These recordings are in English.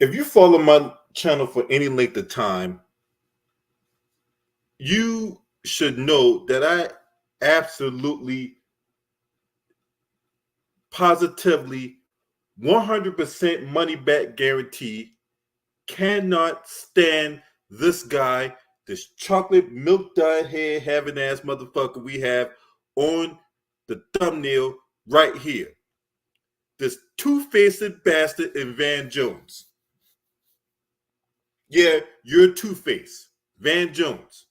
if you follow my channel for any length of time, you should know that I absolutely, positively, 100% money back guarantee cannot stand this guy, this chocolate milk dyed hair having ass motherfucker we have on the thumbnail right here. This two-faced bastard in Van Jones. Yeah, you're Two-Face, Van Jones.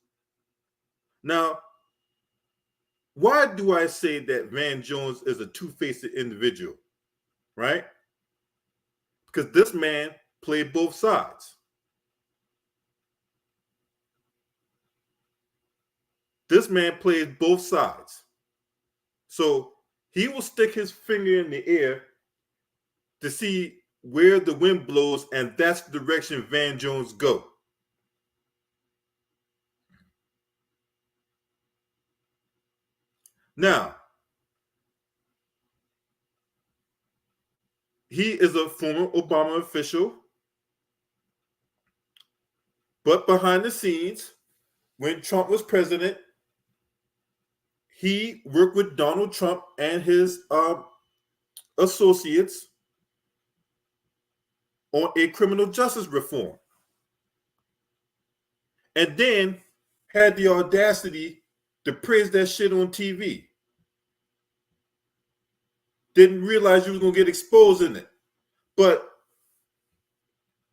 Now, why do I say that Van Jones is a two-faced individual? Right? Because this man played both sides. This man plays both sides. So he will stick his finger in the air to see where the wind blows, and that's the direction Van Jones go. Now, he is a former Obama official, but behind the scenes, when Trump was president, he worked with Donald Trump and his associates on a criminal justice reform. And then had the audacity to praise that shit on TV. Didn't realize you was going to get exposed in it. But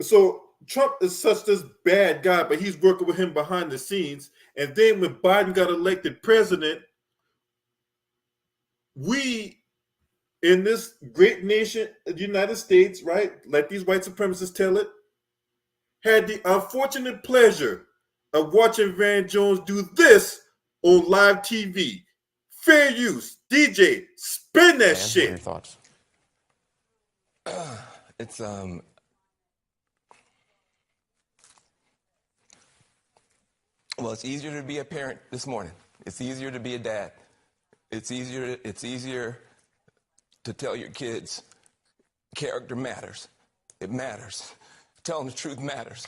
so Trump is such this bad guy, but he's working with him behind the scenes. And then when Biden got elected president, we in this great nation, the United States, right? Let these white supremacists tell it, had the unfortunate pleasure of watching Van Jones do this on live TV. Fair use. DJ, spin that shit. What are your thoughts? It's well, it's easier to be a parent this morning. It's easier to be a dad. It's easier to tell your kids character matters. It matters. Telling the truth matters.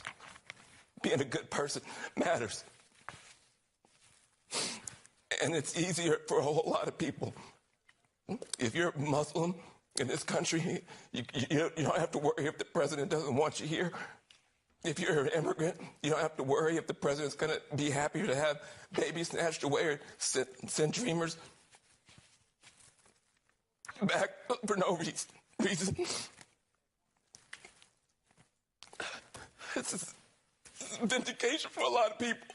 Being a good person matters. And it's easier for a whole lot of people. If you're Muslim in this country, you don't have to worry if the president doesn't want you here. If you're an immigrant, you don't have to worry if the president's going to be happier to have babies snatched away or send dreamers back for no reason. This is vindication for a lot of people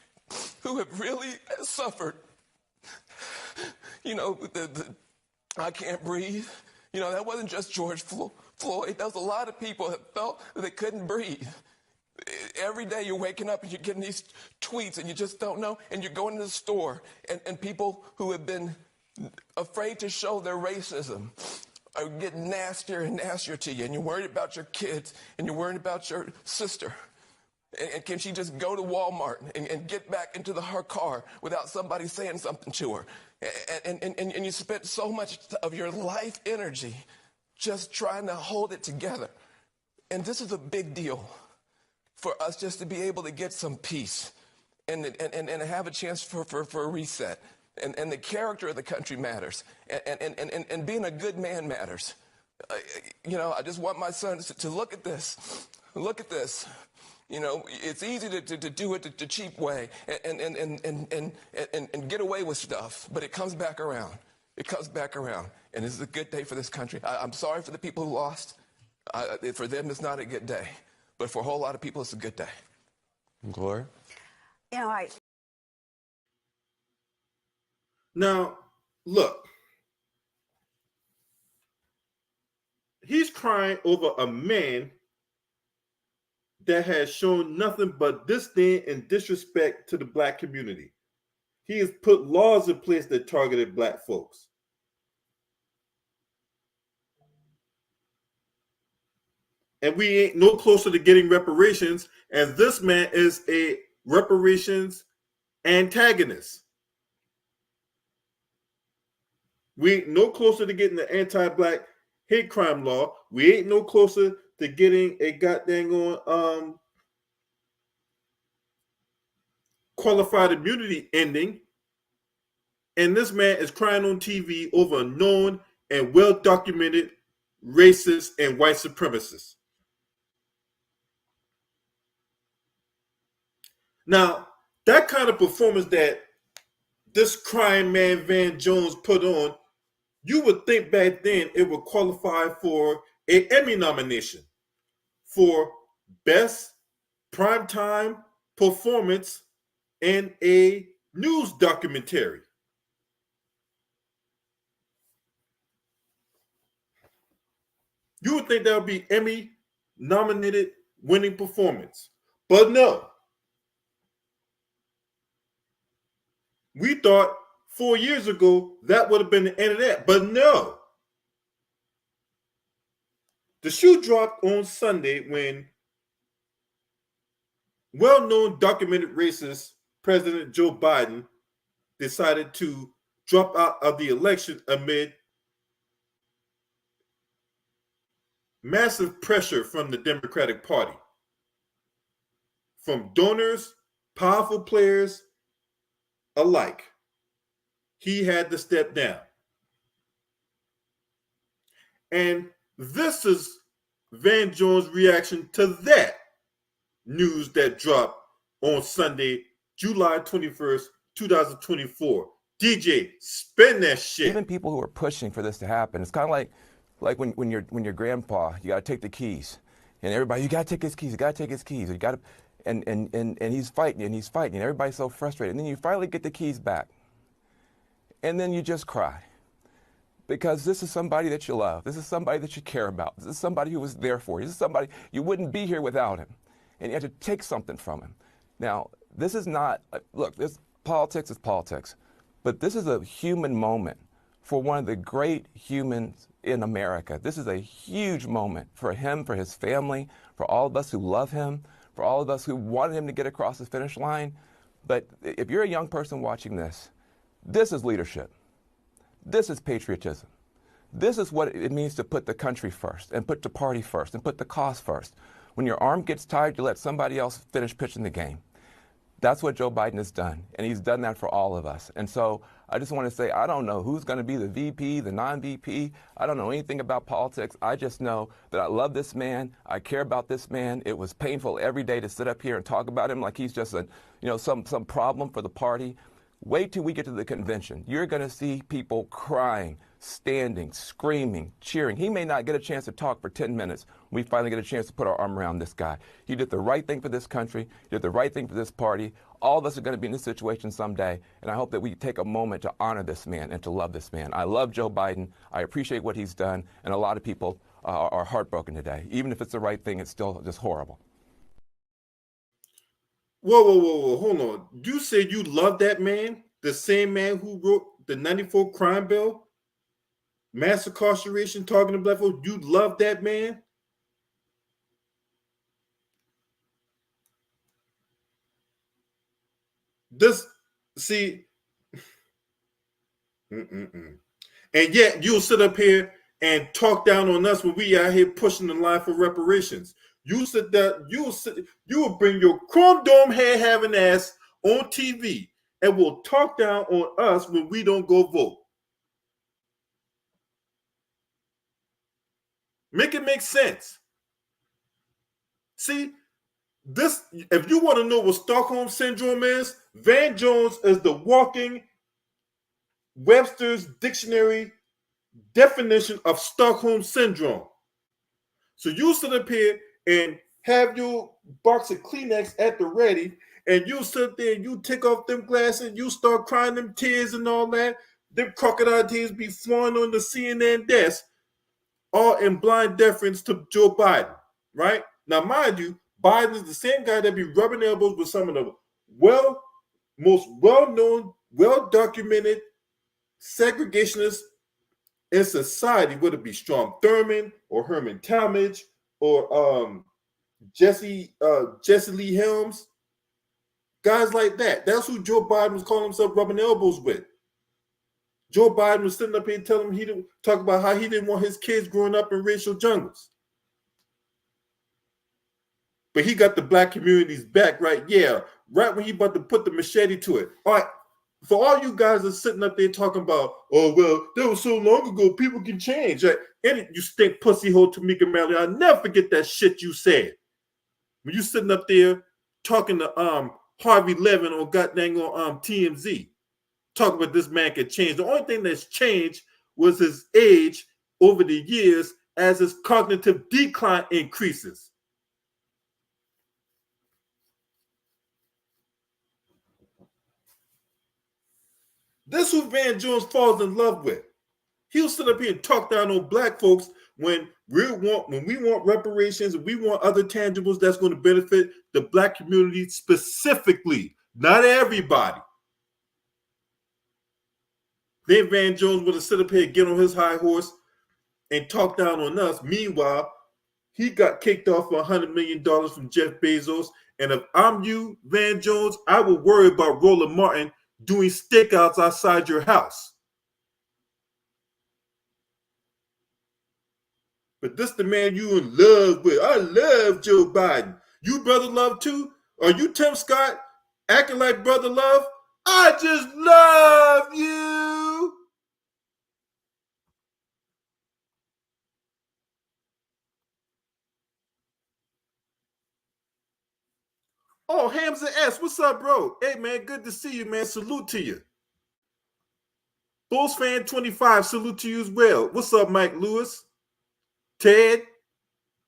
who have really suffered. You know, I can't breathe. You know, that wasn't just George Floyd. That was a lot of people that felt that they couldn't breathe. Every day you're waking up and you're getting these tweets and you just don't know, and you're going to the store and people who have been afraid to show their racism are getting nastier and nastier to you, and you're worried about your kids and you're worried about your sister. And can she just go to Walmart and get back into her car without somebody saying something to her? And you spent so much of your life energy just trying to hold it together. And this is a big deal for us just to be able to get some peace and have a chance for a reset. And the character of the country matters. And being a good man matters. You know, I just want my sons to look at this. Look at this. You know, it's easy to do it the cheap way and get away with stuff, but it comes back around. It comes back around, and this is a good day for this country. I'm sorry for the people who lost. For them, it's not a good day, but for a whole lot of people, it's a good day. Gloria? You know, Now, look. He's crying over a man that has shown nothing but disdain and disrespect to the black community. He has put laws in place that targeted black folks. And we ain't no closer to getting reparations, and this man is a reparations antagonist. We ain't no closer to getting the anti-black hate crime law. We ain't no closer to getting a goddamn qualified immunity ending, and this man is crying on TV over a known and well documented racist and white supremacist. Now, that kind of performance that this crying man Van Jones put on, you would think back then it would qualify for an Emmy nomination for best primetime performance in a news documentary. You would think that would be Emmy nominated winning performance. But no. We thought 4 years ago that would have been the end of that. But no. The shoe dropped on Sunday when well-known documented racist President Joe Biden decided to drop out of the election amid massive pressure from the Democratic Party, from donors, powerful players alike. He had to step down. And this is Van Jones' reaction to that news that dropped on Sunday, July 21st, 2024. DJ, spin that shit. Even people who are pushing for this to happen, it's kind of like when your grandpa, you got to take the keys, and everybody, you got to take his keys, you got to take his keys, you got to, and he's fighting, and everybody's so frustrated, and then you finally get the keys back, and then you just cry, because this is somebody that you love, this is somebody that you care about, this is somebody who was there for you, this is somebody you wouldn't be here without him, and you had to take something from him. Now, this is not, look, this politics is politics, but this is a human moment for one of the great humans in America. This is a huge moment for him, for his family, for all of us who love him, for all of us who wanted him to get across the finish line. But if you're a young person watching this, this is leadership. This is patriotism. This is what it means to put the country first, and put the party first, and put the cause first. When your arm gets tired, you let somebody else finish pitching the game. That's what Joe Biden has done, and he's done that for all of us. And so I just want to say, I don't know who's going to be the VP, the non-VP. I don't know anything about politics. I just know that I love this man. I care about this man. It was painful every day to sit up here and talk about him like he's just some problem for the party. Wait till we get to the convention. You're going to see people crying, standing, screaming, cheering. He may not get a chance to talk for 10 minutes. We finally get a chance to put our arm around this guy. He did the right thing for this country. He did the right thing for this party. All of us are going to be in this situation someday, and I hope that we take a moment to honor this man and to love this man. I love Joe Biden. I appreciate what he's done, and a lot of people are heartbroken today. Even if it's the right thing, it's still just horrible. Whoa, hold on. You said you love that man? The same man who wrote the 94 crime bill? Mass incarceration, targeting black folks? You love that man? And yet you'll sit up here and talk down on us when we out here pushing the line for reparations. You sit there, you will bring your chrome dome head having ass on TV and will talk down on us when we don't go vote. Make it make sense. See, this, if you want to know what Stockholm Syndrome is, Van Jones is the walking Webster's dictionary definition of Stockholm Syndrome. So you sit up here and have your box of Kleenex at the ready, and you sit there and you take off them glasses, you start crying them tears and all that. Them crocodile tears be flowing on the CNN desk, all in blind deference to Joe Biden, right? Now, mind you, Biden is the same guy that be rubbing elbows with some of the most well-known, well-documented segregationists in society, whether it be Strom Thurmond or Herman Talmadge or Jesse Lee Helms, guys like that. That's who Joe Biden was calling himself rubbing elbows with. Joe Biden was sitting up here telling him he didn't talk about how he didn't want his kids growing up in racial jungles. but he got the black community's back, right? Yeah, right when he about to put the machete to it. All right, for all you guys are sitting up there talking about, oh, well, that was so long ago, people can change. Right? And you stink pussy hole Tamika Mallory, I'll never forget that shit you said. When you sitting up there talking to Harvey Levin on goddamn on TMZ, talking about this man can change. The only thing that's changed was his age over the years as his cognitive decline increases. This is who Van Jones falls in love with. He'll sit up here and talk down on black folks when we want reparations and we want other tangibles that's going to benefit the black community specifically, not everybody. Then Van Jones would have sit up here and get on his high horse and talk down on us. Meanwhile, he got kicked off for $100 million from Jeff Bezos. And if I'm you, Van Jones, I would worry about Roland Martin doing stakeouts outside your house. But this the man you in love with. I love Joe Biden. You brother love too? Are you Tim Scott acting like brother love? I just love you. Oh, Hamza S. What's up, bro? Hey, man, good to see you, man. Salute to you. Bulls fan 25, salute to you as well. What's up, Mike Lewis? Ted,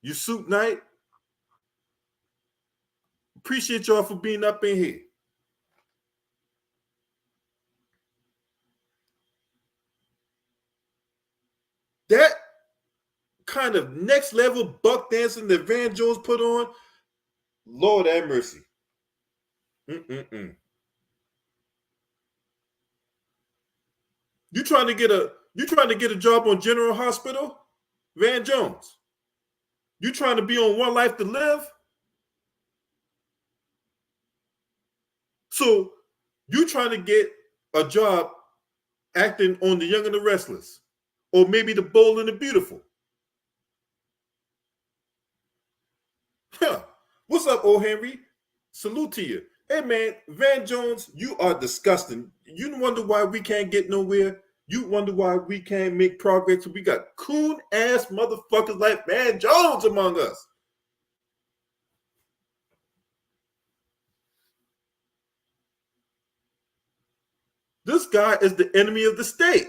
you suit night. Appreciate y'all for being up in here. That kind of next level buck dancing that Van Jones put on, Lord have mercy. You trying to get a job on General Hospital, Van Jones? You trying to be on One Life to Live? So you trying to get a job acting on The Young and the Restless, or maybe The Bold and the Beautiful? Huh. What's up, O. Henry? Salute to you. Hey, man, Van Jones, you are disgusting. You wonder why we can't get nowhere? You wonder why we can't make progress? We got coon-ass motherfuckers like Van Jones among us. This guy is the enemy of the state.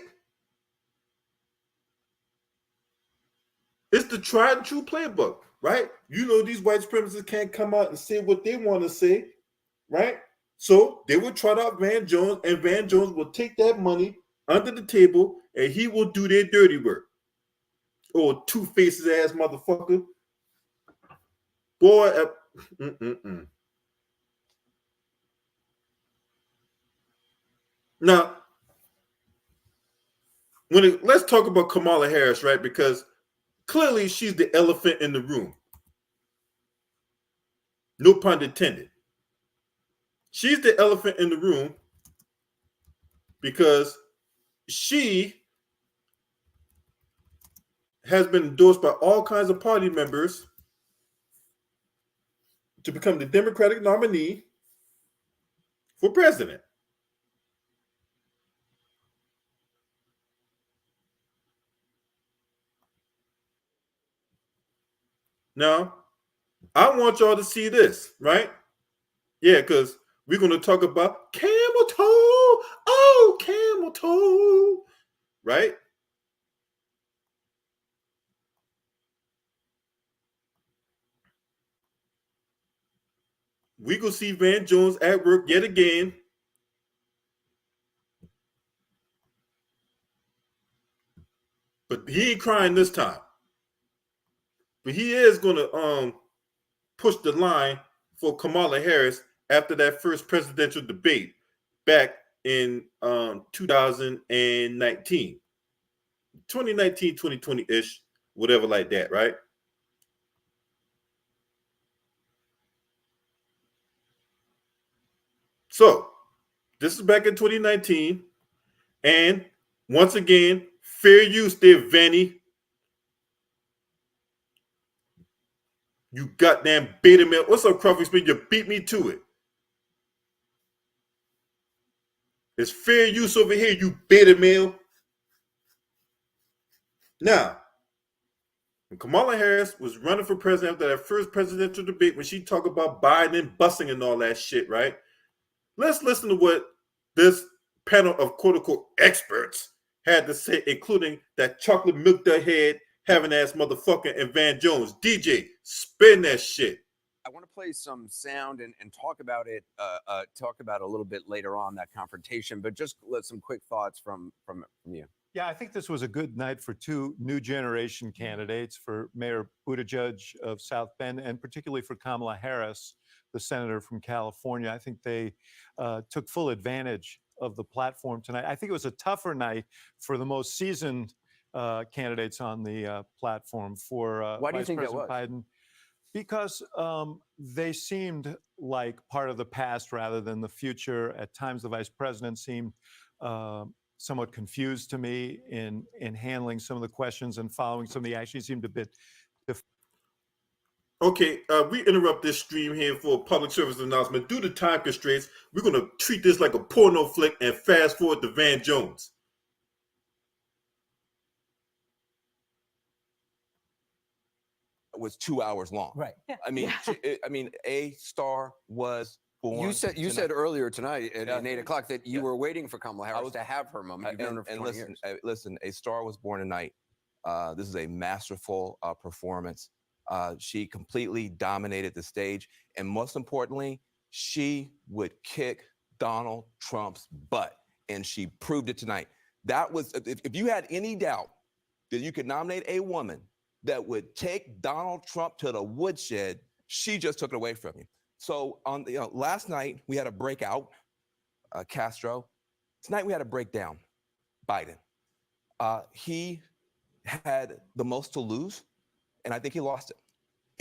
It's the tried and true playbook, right? You know these white supremacists can't come out and say what they want to say, right? So they will trot out Van Jones, and Van Jones will take that money under the table, and he will do their dirty work. Oh, two-faces ass motherfucker. Boy, Now, let's talk about Kamala Harris, right? Because clearly she's the elephant in the room. No pun intended. She's the elephant in the room because she has been endorsed by all kinds of party members to become the Democratic nominee for president. Now, I want y'all to see this, right? Yeah, because we're going to talk about camel toe. Oh, camel toe. Right? We go see Van Jones at work yet again. But he ain't crying this time. But he is going to push the line for Kamala Harris after that first presidential debate back in 2019. 2019, 2020-ish, whatever like that, right? So, this is back in 2019. And once again, fair use there, Vanny. You goddamn beta male. What's up, Crawford Smith? You beat me to it. It's fair use over here, you beta male. Now, when Kamala Harris was running for president after that first presidential debate, when she talked about Biden and busing and all that shit, right? Let's listen to what this panel of quote-unquote experts had to say, including that chocolate milk dud head having ass motherfucker and Van Jones. DJ, spin that shit. I want to play some sound and talk about it. Talk about a little bit later on that confrontation, but just some quick thoughts from you. Yeah, I think this was a good night for two new generation candidates, for Mayor Buttigieg of South Bend and particularly for Kamala Harris, the senator from California. I think they took full advantage of the platform tonight. I think it was a tougher night for the most seasoned candidates on the platform for Why do you Vice think President that was? Biden. Because they seemed like part of the past rather than the future. At times, the vice president seemed somewhat confused to me in handling some of the questions and following some of the actions. Seemed a bit. Okay, we interrupt this stream here for a public service announcement. Due to time constraints, we're going to treat this like a porno flick and fast forward to Van Jones. Was 2 hours long. Right. Yeah. I mean, A Star was born. You said earlier tonight at 8 o'clock that you Yeah. were waiting for Kamala Harris to have her moment. You've known her for 20 listen, years. listen, A Star was born tonight. This is a masterful performance. She completely dominated the stage, and most importantly, she would kick Donald Trump's butt, and she proved it tonight. That was, if you had any doubt that you could nominate a woman that would take Donald Trump to the woodshed, she just took it away from you. So on last night we had a breakout, Castro. Tonight we had a breakdown, Biden. He had the most to lose, and I think he lost it.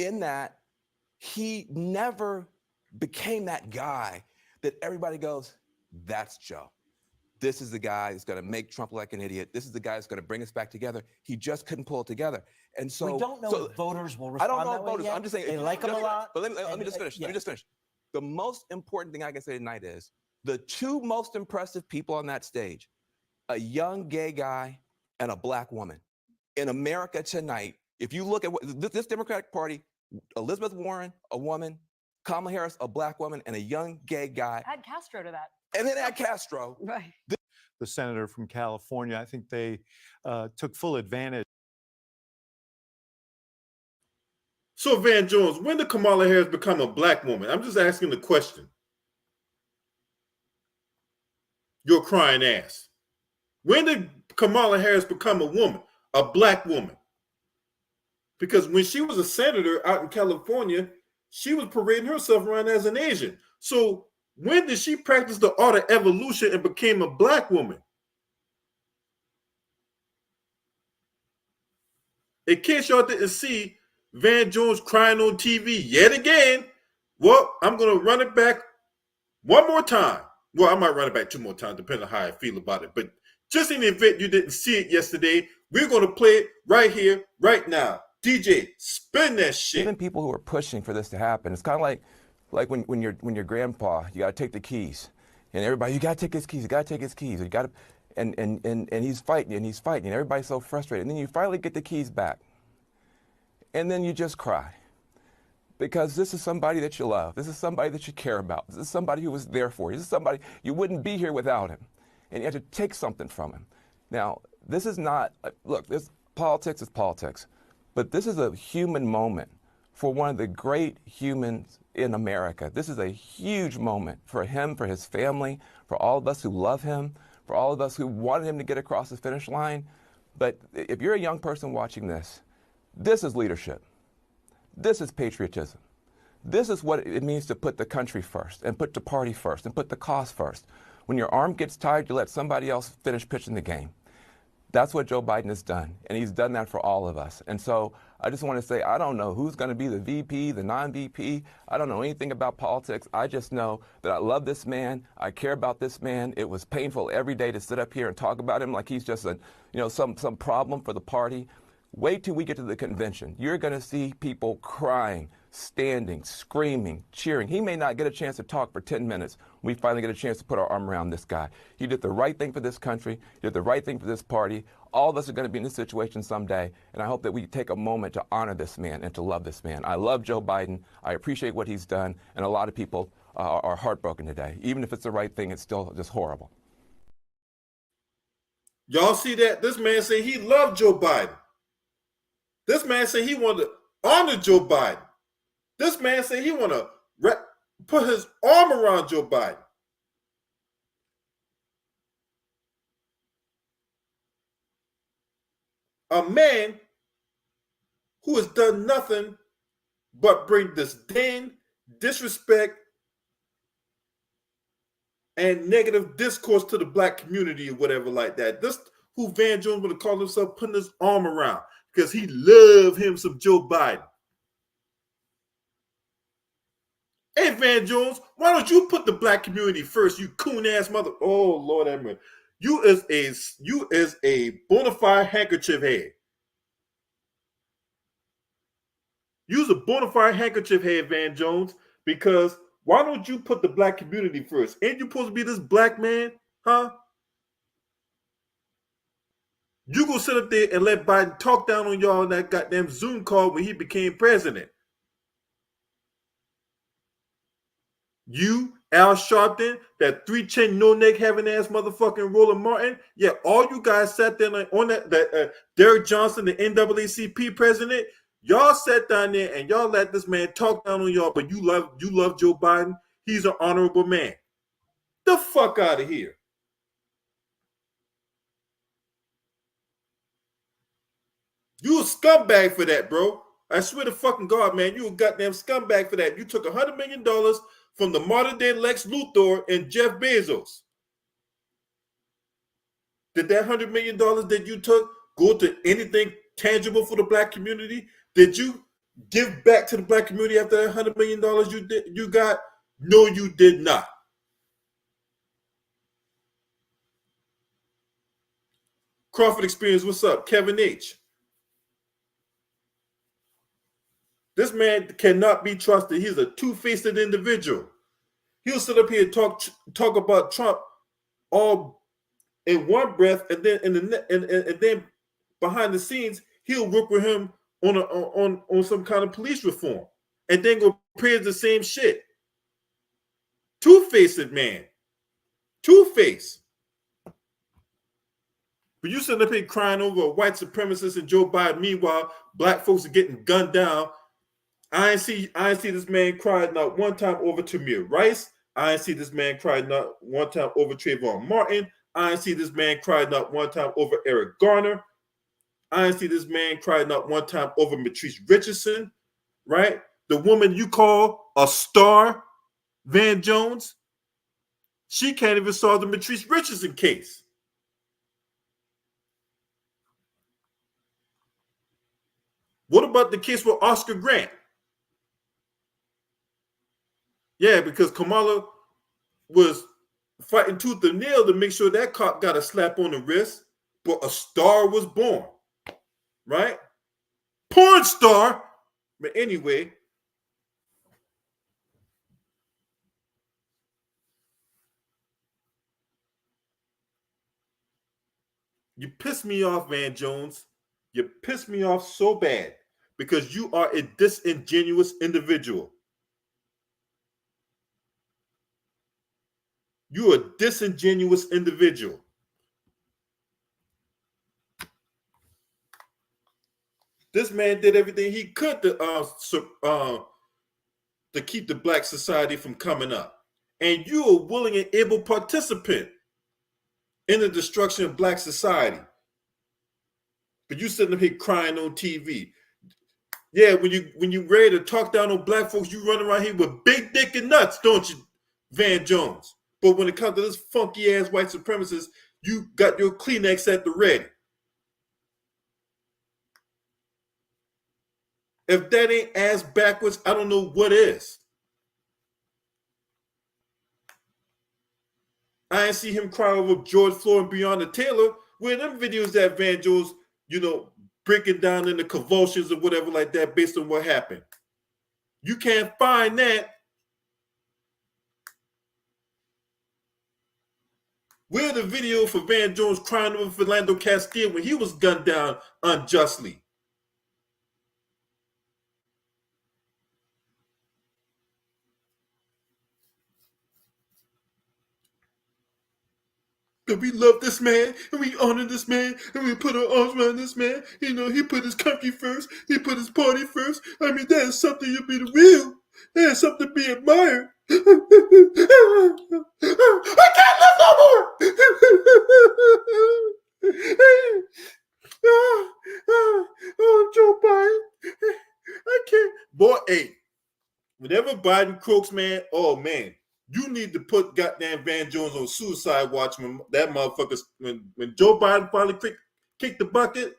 In that, he never became that guy that everybody goes, that's Joe. This is the guy who's going to make Trump look like an idiot. This is the guy who's going to bring us back together. He just couldn't pull it together. And so we don't know if voters will respond. I don't know that if way voters. yet. I'm just saying They like him a lot. But let me just finish. Let me just finish. The most important thing I can say tonight is the two most impressive people on that stage, a young gay guy and a black woman. In America tonight, if you look at this Democratic Party, Elizabeth Warren, a woman, Kamala Harris, a black woman, and a young gay guy. Add Castro to that. And then add Castro. Right. The senator from California. I think they took full advantage. So, Van Jones, when did Kamala Harris become a black woman? I'm just asking the question. Your crying ass. When did Kamala Harris become a woman, a black woman? Because when she was a senator out in California, she was parading herself around as an Asian. So when did she practice the art of evolution and became a black woman? In case y'all didn't see Van Jones crying on TV yet again, well, I'm going to run it back one more time. Well, I might run it back two more times, depending on how I feel about it. But just in the event you didn't see it yesterday, we're going to play it right here, right now. DJ, spin that shit. Even people who are pushing for this to happen, it's kind of like when your grandpa, you got to take the keys, and everybody, you got to take his keys, you got to take his keys, you got to, and he's fighting and he's fighting, and everybody's so frustrated, and then you finally get the keys back, and then you just cry, because this is somebody that you love, this is somebody that you care about, this is somebody who was there for you, this is somebody you wouldn't be here without him, and you have to take something from him. Now, this is not, look, this politics is politics. But this is a human moment for one of the great humans in America. This is a huge moment for him, for his family, for all of us who love him, for all of us who wanted him to get across the finish line. But if you're a young person watching this, this is leadership. This is patriotism. This is what it means to put the country first and put the party first and put the cause first. When your arm gets tired, you let somebody else finish pitching the game. That's what Joe Biden has done, and he's done that for all of us. And so I just want to say, I don't know who's going to be the VP, the non-VP. I don't know anything about politics. I just know that I love this man. I care about this man. It was painful every day to sit up here and talk about him like he's just some problem for the party. Wait till we get to the convention. You're going to see people crying, standing, screaming, cheering. He may not get a chance to talk for 10 minutes. We finally get a chance to put our arm around this guy. He did the right thing for this country. He did the right thing for this party. All of us are going to be in this situation someday, and I hope that we take a moment to honor this man and to love this man. I love Joe Biden. I appreciate what he's done, and a lot of people are heartbroken today. Even if it's the right thing, it's still just horrible. Y'all see that? This man said he loved Joe Biden. This man said he wanted to honor Joe Biden. This man said he want to put his arm around Joe Biden. A man who has done nothing but bring disdain, disrespect, and negative discourse to the black community or whatever like that. This who Van Jones would have called himself putting his arm around because he loved him some Joe Biden. Hey, Van Jones, why don't you put the black community first, you coon-ass mother... Oh, Lord have mercy. You is a bona fide handkerchief head. You's a bona fide handkerchief head, Van Jones, because why don't you put the black community first? Ain't you supposed to be this black man, huh? You go sit up there and let Biden talk down on y'all on that goddamn Zoom call when he became president. You, Al Sharpton, that three-chin, no-neck having ass motherfucking Roland Martin. Yeah, all you guys sat there on that Derek Johnson, the NAACP president. Y'all sat down there and y'all let this man talk down on y'all, but you love Joe Biden. He's an honorable man. The fuck out of here. You a scumbag for that, bro. I swear to fucking God, man, you a goddamn scumbag for that. You took $100 million from the modern day Lex Luthor and Jeff Bezos. Did that $100 million that you took go to anything tangible for the black community? Did you give back to the black community after that $100 million you got? No, you did not. Crawford Experience, what's up? Kevin H. This man cannot be trusted. He's a two-faced individual. He'll sit up here and talk about Trump all in one breath, and then and then behind the scenes he'll work with him on some kind of police reform, and then go praise the same shit. Two-faced man, two-faced. But you sitting up here crying over a white supremacist and Joe Biden. Meanwhile, black folks are getting gunned down. I ain't see this man cry not one time over Tamir Rice. I ain't see this man cry not one time over Trayvon Martin. I ain't see this man cry not one time over Eric Garner. I ain't see this man cry not one time over Matrice Richardson, right? The woman you call a star, Van Jones, she can't even solve the Matrice Richardson case. What about the case with Oscar Grant? Yeah, because Kamala was fighting tooth and nail to make sure that cop got a slap on the wrist, but a star was born, right? Porn star. But anyway, you piss me off, Van Jones. You piss me off so bad because you are a disingenuous individual. You're a disingenuous individual. This man did everything he could to keep the black society from coming up. And you are a willing and able participant in the destruction of black society. But you sitting up here crying on TV. Yeah, when you ready to talk down on black folks, you run around here with big dick and nuts, don't you, Van Jones? But when it comes to this funky ass white supremacist, you got your Kleenex at the ready. If that ain't ass backwards, I don't know what is. I ain't see him cry over George Floyd and Breonna Taylor. Where them videos that Van Jones, breaking down into convulsions or whatever like that based on what happened. You can't find that. Where's the video for Van Jones crying over Philando Castile when he was gunned down unjustly? That we love this man and we honor this man and we put our arms around this man. You know, he put his country first. He put his party first. I mean, that is something to be real. That is something to be admired. I can't live no more. Oh, Joe Biden. I can't. Boy, hey, whenever Biden croaks, man, oh, man. You need to put goddamn Van Jones on suicide watch when that motherfucker, when Joe Biden finally kicked the bucket,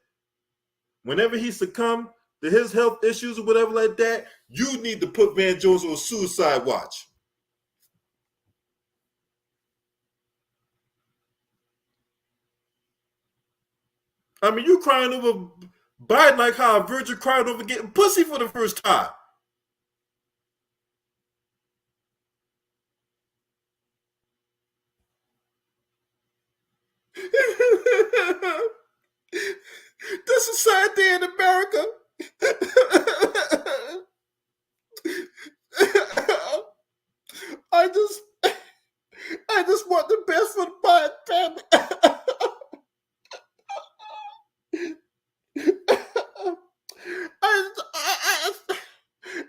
whenever he succumbed to his health issues or whatever like that, you need to put Van Jones on suicide watch. I mean, you crying over Biden like how a virgin cried over getting pussy for the first time. This is a sad day in America. I just want the best for the Biden family.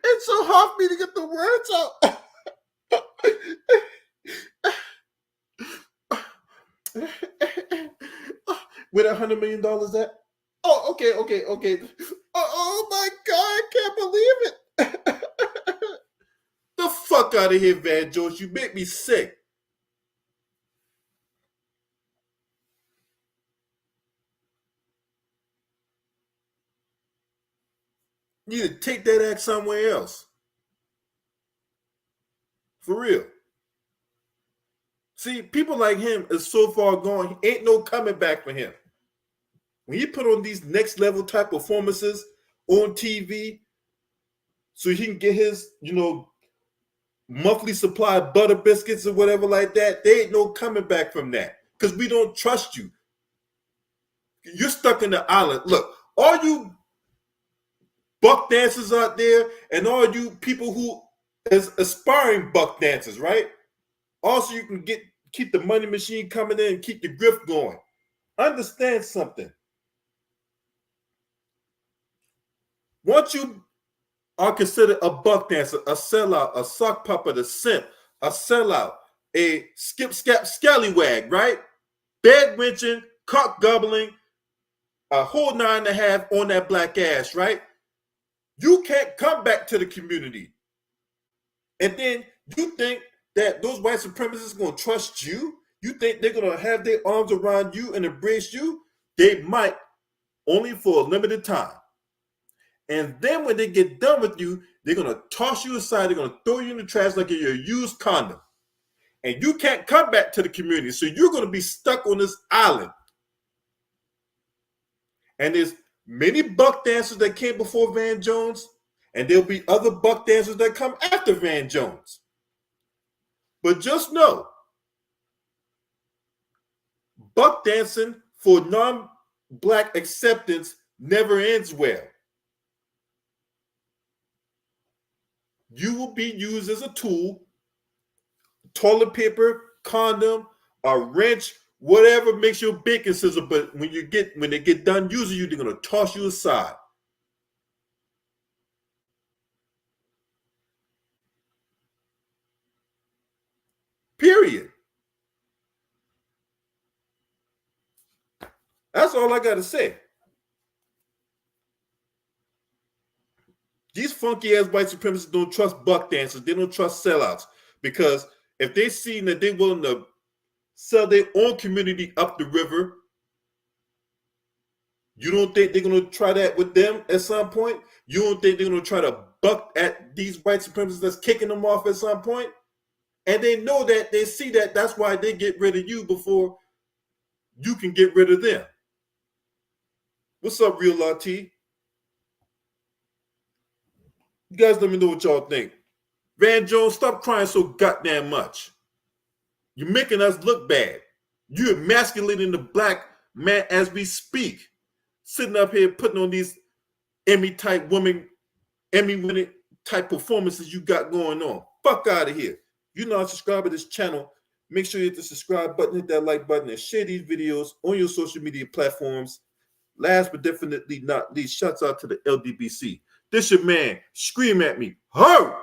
It's so hard for me to get the words out. With $100 million at? Oh, okay. Oh my God, I can't believe it. The fuck out of here, Van Jones. You make me sick. You need to take that act somewhere else. For real. See, people like him is so far gone, ain't no coming back for him. When you put on these next level type performances on TV, so he can get his, monthly supply of butter biscuits or whatever like that, there ain't no coming back from that. Because we don't trust you. You're stuck in the island. Look, all you buck dancers out there and all you people who is aspiring buck dancers, right? Also, you can keep the money machine coming in and keep the grift going. Understand something. Once you are considered a buck dancer, a sellout, a sock puppet, a simp, a sellout, a skip scap scallywag, right? Bed wrenching, cock gobbling, a whole 9.5 on that black ass, right? You can't come back to the community. And then you think that those white supremacists are going to trust you? You think they're going to have their arms around you and embrace you? They might, only for a limited time. And then when they get done with you, they're going to toss you aside. They're going to throw you in the trash like you're a used condom. And you can't come back to the community. So you're going to be stuck on this island. And there's many buck dancers that came before Van Jones. And there'll be other buck dancers that come after Van Jones. But just know, buck dancing for non-black acceptance never ends well. You will be used as a tool, toilet paper, condom, a wrench, whatever makes your bacon sizzle. But when they get done using you, they're gonna toss you aside. Period. That's all I gotta say. These funky ass white supremacists don't trust buck dancers. They don't trust sellouts. Because if they see that they're willing to sell their own community up the river, you don't think they're going to try that with them at some point? You don't think they're going to try to buck at these white supremacists that's kicking them off at some point? And they know that, they see that, that's why they get rid of you before you can get rid of them. What's up, Real RT? You guys let me know what y'all think. Van Jones, stop crying so goddamn much. You're making us look bad. You're emasculating the black man as we speak. Sitting up here putting on these Emmy-type women, Emmy-winning type performances you got going on. Fuck out of here. You're not subscribed to this channel. Make sure you hit the subscribe button, hit that like button, and share these videos on your social media platforms. Last but definitely not least, shouts out to the LDBC. This your man. Scream at me. Ho!